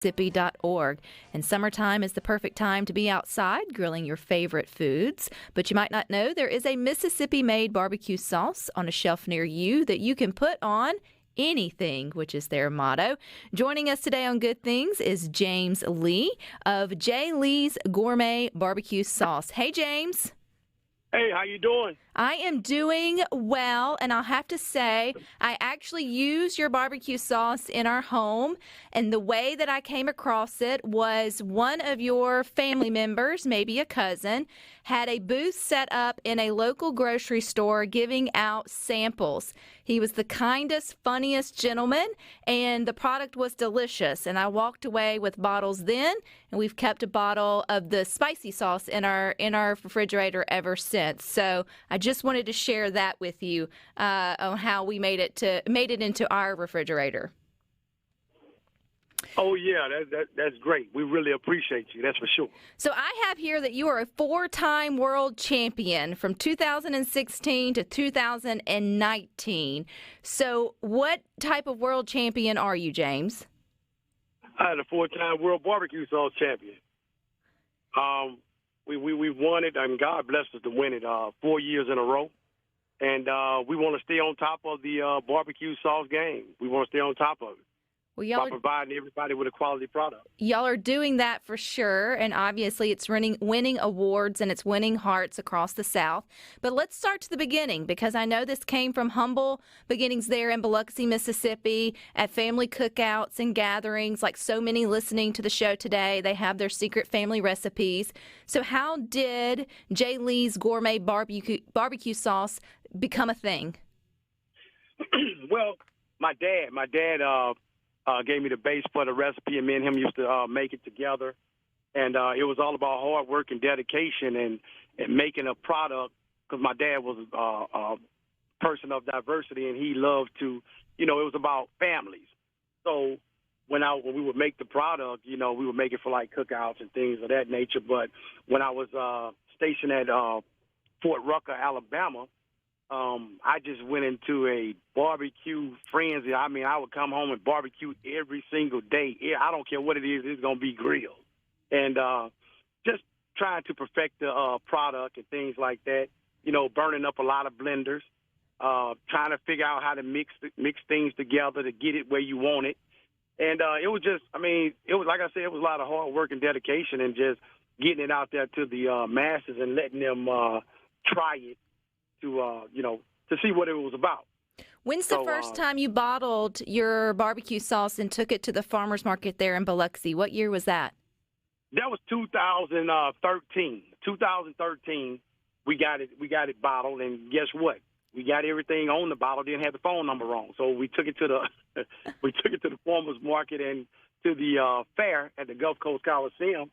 Mississippi.org. And summertime is the perfect time to be outside grilling your favorite foods. But you might not know there is a Mississippi-made barbecue sauce on a shelf near you that you can put on anything, which is their motto. Joining us today on Good Things is James Lee of J. Lee's Gourmet BBQ Sauce. Hey, James. Hey, how you doing? I am doing well, and I'll have to say I actually use your barbecue sauce in our home, and the way that I came across it was one of your family members, maybe a cousin, had a booth set up in a local grocery store giving out samples. He was the kindest, funniest gentleman, and the product was delicious, and I walked away with bottles then, and we've kept a bottle of the spicy sauce in our refrigerator ever since. So I just wanted to share that with you on how we made it into our refrigerator. Oh, yeah, that's great. We really appreciate you. That's for sure. So I have here that you are a 4-time world champion from 2016 to 2019. So what type of world champion are you, James? I'm a 4-time world barbecue sauce champion. We won it, and God blessed us to win it 4 years in a row. And we want to stay on top of the barbecue sauce game. We want to stay on top of it. Well, by providing everybody with a quality product. Y'all are doing that for sure, and obviously it's winning awards and it's winning hearts across the South. But let's start to the beginning, because I know this came from humble beginnings there in Biloxi, Mississippi, at family cookouts and gatherings, like so many listening to the show today. They have their secret family recipes. So how did J. Lee's Gourmet barbecue sauce become a thing? Well, my dad gave me the base for the recipe, and me and him used to make it together. And it was all about hard work and dedication and making a product, because my dad was a person of diversity, and he loved to, it was about families. So when we would make the product, we would make it for like cookouts and things of that nature. But when I was stationed at Fort Rucker, Alabama, I just went into a barbecue frenzy. I mean, I would come home and barbecue every single day. I don't care what it is, it's going to be grilled. And just trying to perfect the product and things like that, burning up a lot of blenders, trying to figure out how to mix things together to get it where you want it. And it was just, it was, like I said, it was a lot of hard work and dedication and just getting it out there to the masses and letting them try it. To see what it was about. When's the first time you bottled your barbecue sauce and took it to the farmer's market there in Biloxi? What year was that? That was 2013. 2013, we got it bottled, and guess what? We got everything on the bottle, didn't have the phone number wrong. So we took it to the the farmer's market and to the fair at the Gulf Coast Coliseum.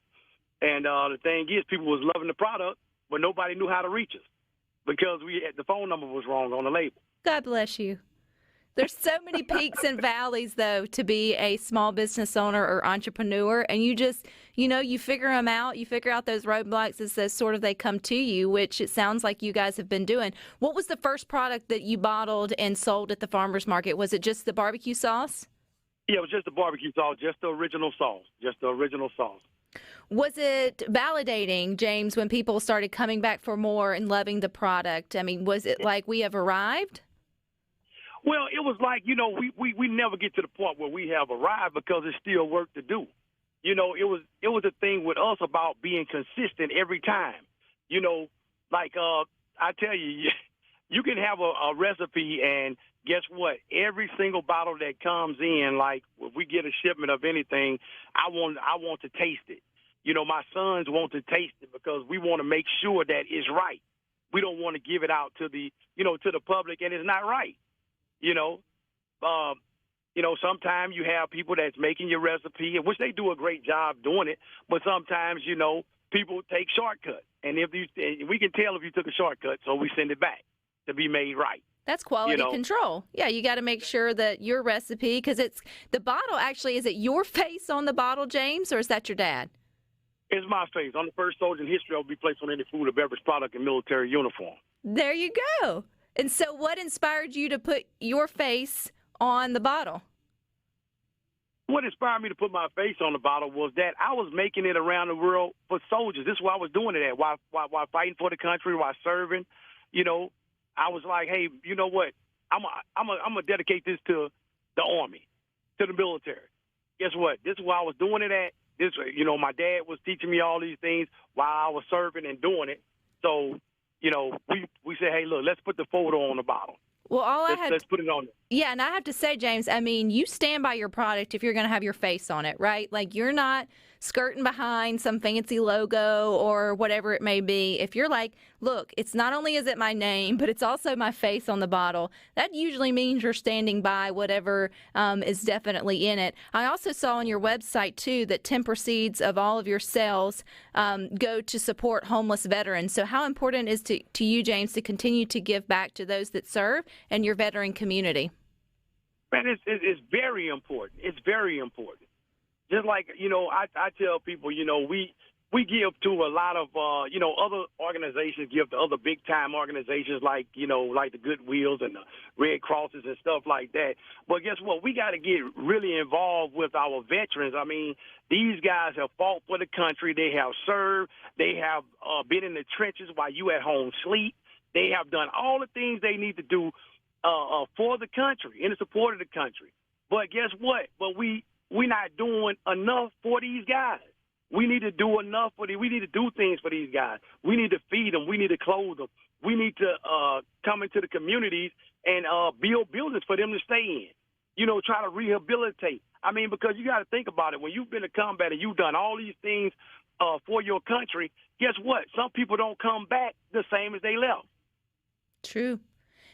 And the thing is, people was loving the product, but nobody knew how to reach us, because the phone number was wrong on the label. God bless you. There's so many peaks and valleys, though, to be a small business owner or entrepreneur, and you just, you figure them out. You figure out those roadblocks as they come to you, which it sounds like you guys have been doing. What was the first product that you bottled and sold at the farmer's market? Was it just the barbecue sauce? Yeah, it was just the barbecue sauce, just the original sauce. Was it validating, James, when people started coming back for more and loving the product? Was it like we have arrived? Well, it was like, we never get to the point where we have arrived, because there's still work to do. It was a thing with us about being consistent every time. I tell you, you can have a recipe, and guess what? Every single bottle that comes in, like if we get a shipment of anything, I want to taste it. My sons want to taste it, because we want to make sure that it's right. We don't want to give it out to the public and it's not right. Sometimes you have people that's making your recipe, which they do a great job doing it, but sometimes, people take shortcuts. And we can tell if you took a shortcut, so we send it back to be made right. That's quality control. Yeah, you got to make sure that your recipe, because it's the bottle actually, is it your face on the bottle, James, or is that your dad? It's my face. I'm the first soldier in history that will be placed on any food or beverage product in military uniform. There you go. And so, what inspired you to put your face on the bottle? what inspired me to put my face on the bottle was that I was making it around the world for soldiers. This is why I was doing it at, while fighting for the country, while serving. You know, I was like, hey, you know what? I'm gonna dedicate this to the Army, to the military. Guess what? This is why I was doing it at. This, you know, my dad was teaching me all these things while I was serving and doing it. So, you know, we said, hey, look, let's put the photo on the bottle. Well, Let's put it on there. Yeah, and I have to say, James, I mean, you stand by your product if you're going to have your face on it, right? Like, you're not skirting behind some fancy logo or whatever it may be. If you're like, look, it's not only is it my name, but it's also my face on the bottle, that usually means you're standing by whatever is definitely in it. I also saw on your website, too, that 10 proceeds of all of your sales go to support homeless veterans. So how important is to you, James, to continue to give back to those that serve and your veteran community? Man, it's very important. It's very important. Just like, you know, I tell people, you know, we give to a lot of, you know, other organizations give to other big-time organizations like, you know, like the Goodwills and the Red Crosses and stuff like that. But guess what? We got to get really involved with our veterans. I mean, these guys have fought for the country. They have served. They have been in the trenches while you at home sleep. They have done all the things they need to do for the country, in the support of the country. But guess what? But we're not doing enough for these guys. We need to do enough for we need to do things for these guys. We need to feed them. We need to clothe them. We need to come into the communities and build buildings for them to stay in. You know, try to rehabilitate. I mean, because you got to think about it. When you've been to combat and you've done all these things for your country, guess what? Some people don't come back the same as they left. True.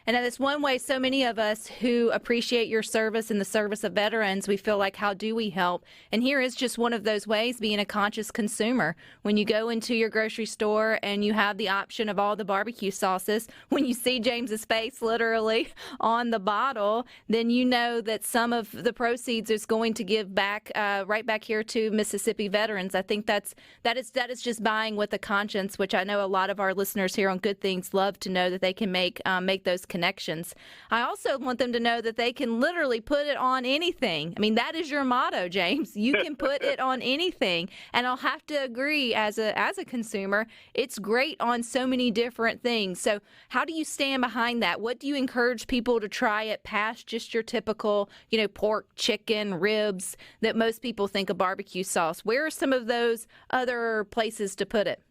And that's one way so many of us who appreciate your service and the service of veterans, we feel like, how do we help? And here is just one of those ways, being a conscious consumer. When you go into your grocery store and you have the option of all the barbecue sauces, when you see James's face literally on the bottle, then you know that some of the proceeds is going to give back right back here to Mississippi veterans. I think that is just buying with a conscience, which I know a lot of our listeners here on Good Things love to know that they can make those connections. I also want them to know that they can literally put it on anything. I mean, that is your motto, James. You can put it on anything. And I'll have to agree, as a consumer, it's great on so many different things. So how do you stand behind that? What do you encourage people to try it past just your typical, you know, pork, chicken, ribs that most people think of barbecue sauce? Where are some of those other places to put it?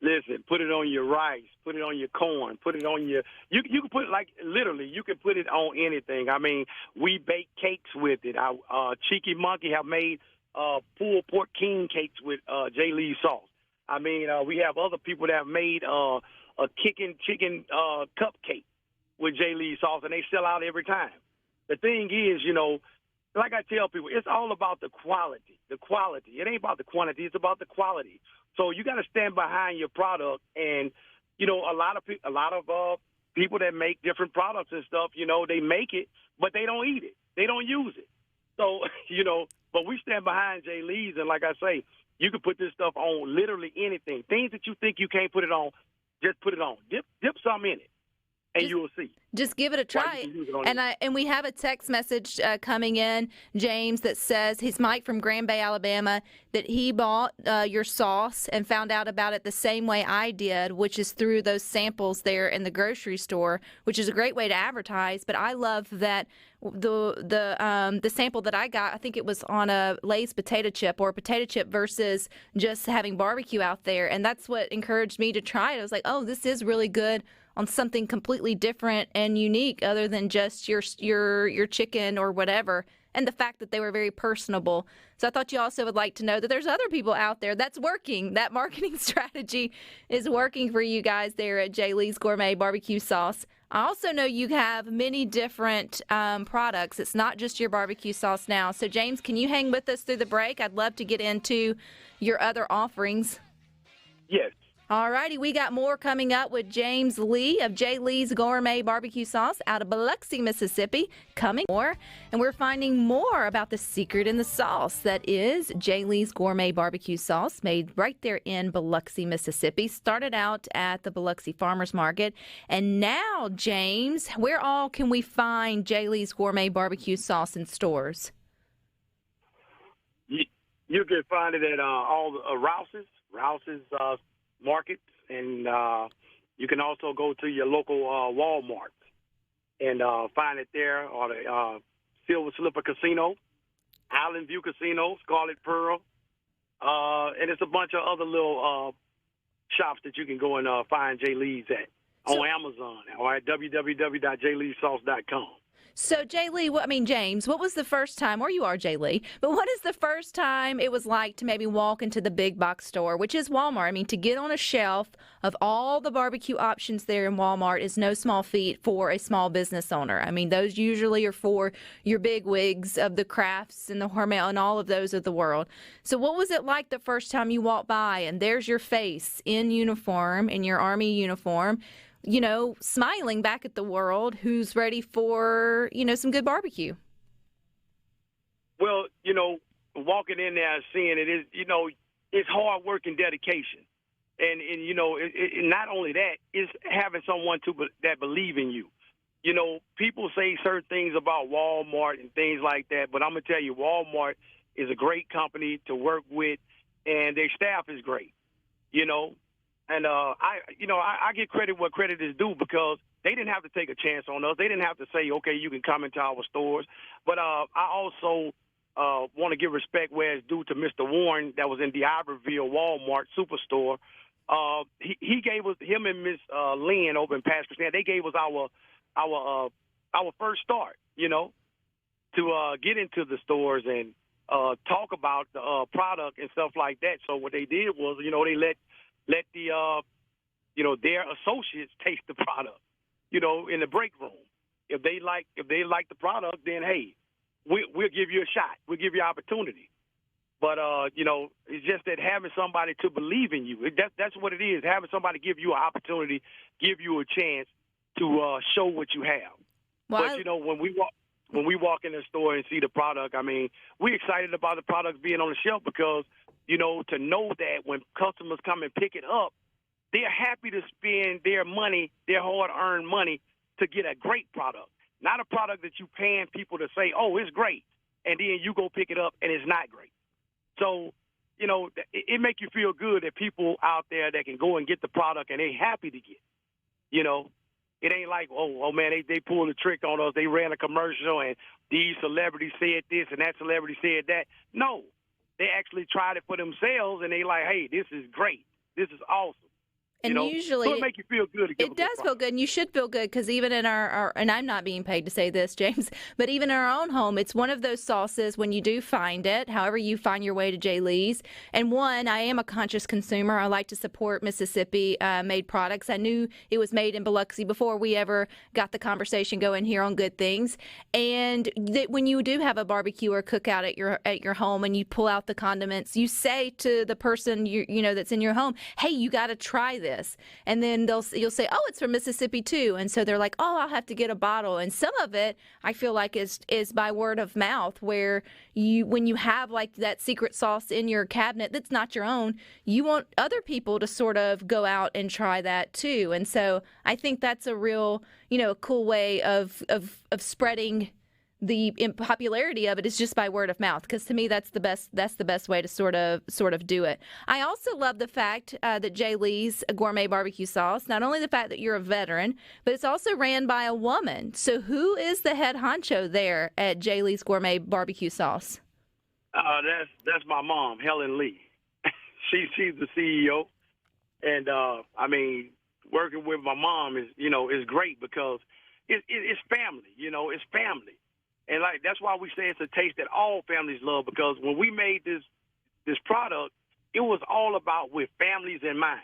Listen, put it on your rice, put it on your corn, put it on your – you can put it like literally you can put it on anything. I mean, we bake cakes with it. Cheeky Monkey have made pulled pork king cakes with J. Lee's sauce. I mean, we have other people that have made a chicken cupcake with J. Lee's sauce, and they sell out every time. The thing is, you know, like I tell people, it's all about the quality. The quality. It ain't about the quantity. It's about the quality. So you got to stand behind your product, and you know a lot of people that make different products and stuff, you know, they make it, but they don't eat it, they don't use it. So you know, but we stand behind J. Lee's, and like I say, you can put this stuff on literally anything. Things that you think you can't put it on, just put it on. Dip something in it, and you will see. Just give it a try. And we have a text message coming in, James, that says he's Mike from Grand Bay, Alabama, that he bought your sauce and found out about it the same way I did, which is through those samples there in the grocery store, which is a great way to advertise. But I love that the sample that I got, I think it was on a Lay's potato chip or a potato chip versus just having barbecue out there. And that's what encouraged me to try it. I was like, oh, this is really good on something completely different and unique other than just your chicken or whatever, and the fact that they were very personable. So I thought you also would like to know that there's other people out there that's working. That marketing strategy is working for you guys there at J. Lee's Gourmet BBQ Sauce. I also know you have many different products. It's not just your barbecue sauce now. So, James, can you hang with us through the break? I'd love to get into your other offerings. Yes. All righty, we got more coming up with James Lee of J. Lee's Gourmet BBQ Sauce out of Biloxi, Mississippi. Coming more, and we're finding more about the secret in the sauce that is J. Lee's Gourmet BBQ Sauce, made right there in Biloxi, Mississippi. Started out at the Biloxi Farmers Market, and now, James, where all can we find J. Lee's Gourmet BBQ Sauce in stores? You can find it at all the Rouse's markets, and you can also go to your local Walmart and find it there, or the Silver Slipper Casino, Island View Casino, Scarlet Pearl, and it's a bunch of other little shops that you can go and find Jay Lee's at on Amazon or at www.jayleesauce.com. So, Jay Lee, James, what was the first time, or you are Jay Lee, but what is the first time it was like to maybe walk into the big box store, which is Walmart? I mean, to get on a shelf of all the barbecue options there in Walmart is no small feat for a small business owner. I mean, those usually are for your big wigs of the Crafts and the Hormel and all of those of the world. So what was it like the first time you walked by and there's your face in uniform, in your Army uniform, smiling back at the world who's ready for, some good barbecue? Well, walking in there and seeing it is, it's hard work and dedication. And not only that, it's having someone that believe in you. People say certain things about Walmart and things like that, but I'm going to tell you, Walmart is a great company to work with, and their staff is great, And I give credit where credit is due, because they didn't have to take a chance on us. They didn't have to say, okay, you can come into our stores. But I also want to give respect where it's due to Mr. Warren that was in the Iberville Walmart Superstore. He gave us, him and Miss Lynn over in Pastor Stan, they gave us our first start, to get into the stores and talk about the product and stuff like that. So what they did was, they let the their associates taste the product, in the break room. If they like the product, then hey, we'll give you a shot. We'll give you opportunity. But it's just that having somebody to believe in you. That's what it is. Having somebody give you an opportunity, give you a chance to show what you have. Well, but when we walk in the store and see the product, I mean, we're excited about the product being on the shelf, because to know that when customers come and pick it up, they're happy to spend their money, their hard-earned money, to get a great product. Not a product that you paying people to say, oh, it's great, and then you go pick it up and it's not great. So, it make you feel good that people out there that can go and get the product and they happy to get. It ain't like, oh man, they pulled a trick on us. They ran a commercial and these celebrities said this and that celebrity said that. No. They actually tried it for themselves, and they like, hey, this is great. This is awesome. And usually, so it make you feel good. It does feel good, and you should feel good, because even in our, and I'm not being paid to say this, James, but even in our own home, it's one of those sauces when you do find it, however you find your way to Jay Lee's. And one, I am a conscious consumer. I like to support Mississippi-made products. I knew it was made in Biloxi before we ever got the conversation going here on Good Things. And when you do have a barbecue or cookout at your home and you pull out the condiments, you say to the person that's in your home, hey, you got to try this. And then you'll say, oh, it's from Mississippi too. And so they're like, oh, I'll have to get a bottle. And some of it, I feel like, is by word of mouth, where when you have like that secret sauce in your cabinet that's not your own, you want other people to sort of go out and try that too. And so I think that's a real, a cool way of spreading the popularity of it, is just by word of mouth, because to me that's the best way to sort of do it. I also love the fact that Jay Lee's Gourmet BBQ Sauce, not only the fact that you're a veteran, but it's also ran by a woman. So who is the head honcho there at Jay Lee's Gourmet BBQ Sauce? That's my mom, Helen Lee. She's the CEO, and working with my mom is great, because it's family. It's family. And that's why we say it's a taste that all families love, because when we made this product, it was all about with families in mind,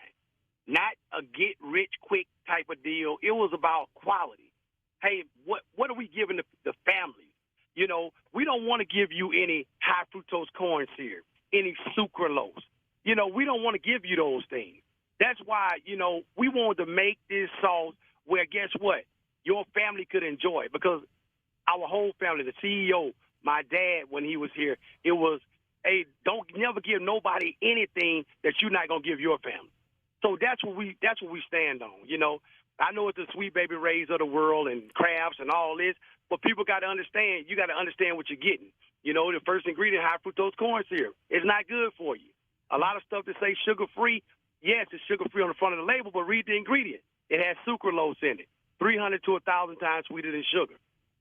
not a get rich quick type of deal. It was about quality. Hey, what are we giving the families? We don't want to give you any high fructose corn syrup, any sucralose. We don't want to give you those things. That's why, we wanted to make this sauce where, guess what, your family could enjoy it, because our whole family, the CEO, my dad, when he was here, it was, hey, don't never give nobody anything that you're not gonna give your family. So that's what we stand on. I know it's the Sweet Baby Rays of the world and Crafts and all this, but people got to understand. You got to understand what you're getting. You know, the first ingredient, high fructose corn syrup. It's not good for you. A lot of stuff that say sugar-free, yes, it's sugar-free on the front of the label, but read the ingredient. It has sucralose in it, 300 to 1,000 times sweeter than sugar.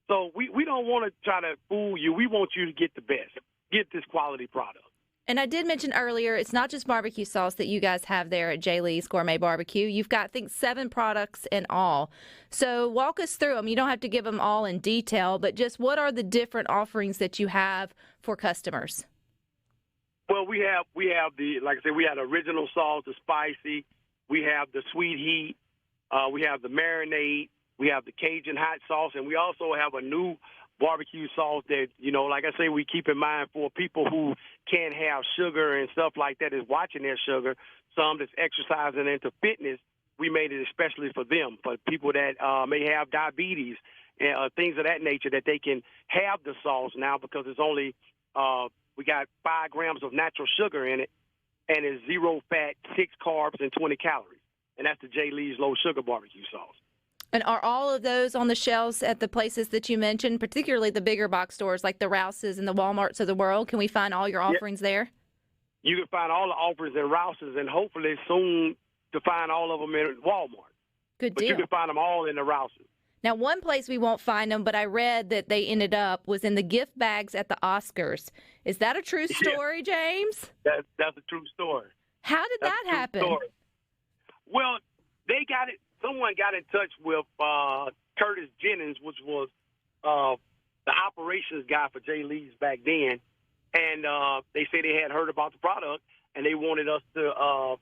So we don't want to try to fool you. We want you to get the best, get this quality product. And I did mention earlier, it's not just barbecue sauce that you guys have there at J. Lee's Gourmet Barbecue. You've got, I think, 7 products in all. So walk us through them. You don't have to give them all in detail, but just what are the different offerings that you have for customers? Well, we have the, like I said, we have the original sauce, the spicy. We have the sweet heat. We have the marinade. We have the Cajun hot sauce, and we also have a new barbecue sauce that, you know, like I say, we keep in mind for people who can't have sugar and stuff like that, is watching their sugar. Some that's exercising into fitness, we made it especially for them, for people that may have diabetes and things of that nature, that they can have the sauce now because it's only, we got 5 grams of natural sugar in it, and it's 0 fat, 6 carbs, and 20 calories. And that's the J. Lee's low sugar barbecue sauce. And are all of those on the shelves at the places that you mentioned, particularly the bigger box stores like the Rouse's and the Walmarts of the world? Can we find all your offerings there? You can find all the offerings in Rouse's, and hopefully soon to find all of them in Walmart. Good But deal. you can find them all in the Rouse's. Now, one place we won't find them, but I read that they ended up was in the gift bags at the Oscars. Is that a true story, James? That's a true story. How did that happen? Story. Well, they got it. Someone got in touch with Curtis Jennings, which was the operations guy for J. Lee's back then, and they said they had heard about the product, and they wanted us to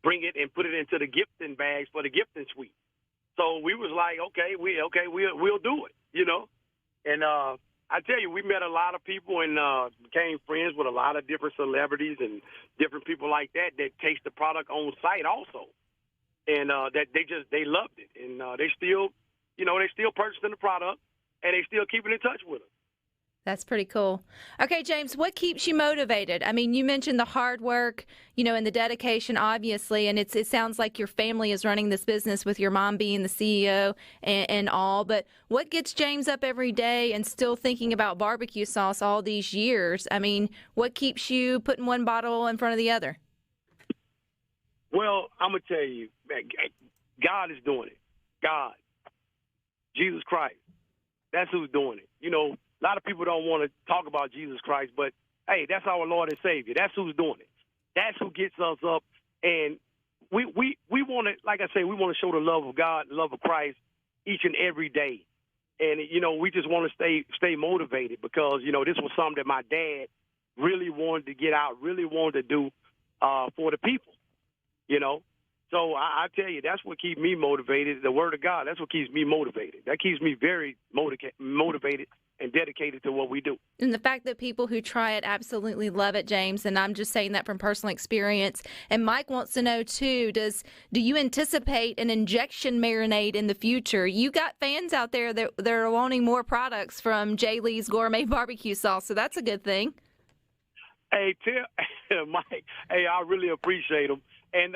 bring it and put it into the gifting bags for the gifting suite. So we was like, we'll do it, you know. And I tell you, we met a lot of people and became friends with a lot of different celebrities and different people like that taste the product on site also. And that they loved it, and they still purchasing the product, and they still keeping in touch with us. That's pretty cool. Okay, James, what keeps you motivated? I mean, you mentioned the hard work, and the dedication, obviously, and it sounds like your family is running this business with your mom being the CEO and all. But what gets James up every day and still thinking about barbecue sauce all these years? I mean, what keeps you putting one bottle in front of the other? Well, I'm going to tell you, man, God is doing it. God. Jesus Christ. That's who's doing it. A lot of people don't want to talk about Jesus Christ, but, hey, that's our Lord and Savior. That's who's doing it. That's who gets us up. And we want to, like I say, we want to show the love of God, the love of Christ each and every day. And, we just want to stay motivated because, this was something that my dad really wanted to get out, really wanted to do for the people. So I tell you, that's what keeps me motivated. The Word of God, that's what keeps me motivated. That keeps me very motivated and dedicated to what we do. And the fact that people who try it absolutely love it, James, and I'm just saying that from personal experience. And Mike wants to know, too, do you anticipate an injection marinade in the future? You got fans out there that are wanting more products from J. Lee's Gourmet Barbecue Sauce, so that's a good thing. Hey, Mike, hey, I really appreciate them. And,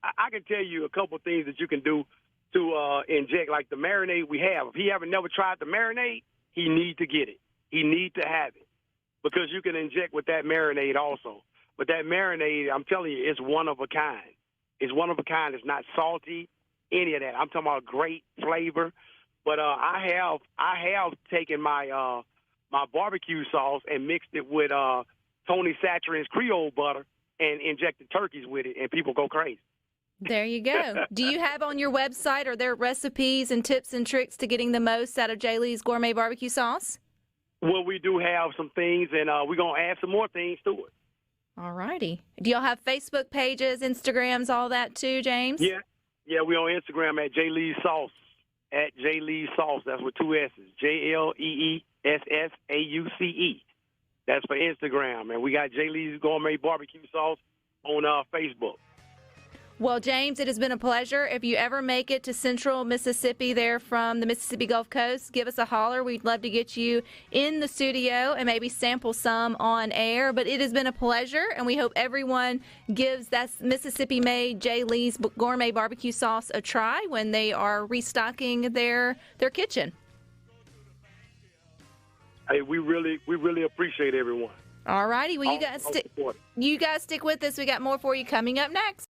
I can tell you a couple of things that you can do to inject, like the marinade we have. If he haven't never tried the marinade, he need to get it. He need to have it because you can inject with that marinade also. But that marinade, I'm telling you, it's one of a kind. It's one of a kind. It's not salty, any of that. I'm talking about great flavor. But I have taken my my barbecue sauce and mixed it with Tony Satchery's Creole butter and injected turkeys with it, and people go crazy. There you go. Do you have on your website, are there recipes and tips and tricks to getting the most out of J. Lee's Gourmet Barbecue Sauce? Well, we do have some things, and we're going to add some more things to it. All righty. Do y'all have Facebook pages, Instagrams, all that too, James? Yeah, we're on Instagram at J. Lee's Sauce, at J. Lee's Sauce. That's with 2 S's, JLEESSAUCE. That's for Instagram. And we got J. Lee's Gourmet Barbecue Sauce on Facebook. Well, James, it has been a pleasure. If you ever make it to central Mississippi there from the Mississippi Gulf Coast, give us a holler. We'd love to get you in the studio and maybe sample some on air. But it has been a pleasure, and we hope everyone gives that Mississippi-made J. Lee's Gourmet Barbecue Sauce a try when they are restocking their kitchen. Hey, we really appreciate everyone. All righty. Well, All support. you guys stick with us. We got more for you coming up next.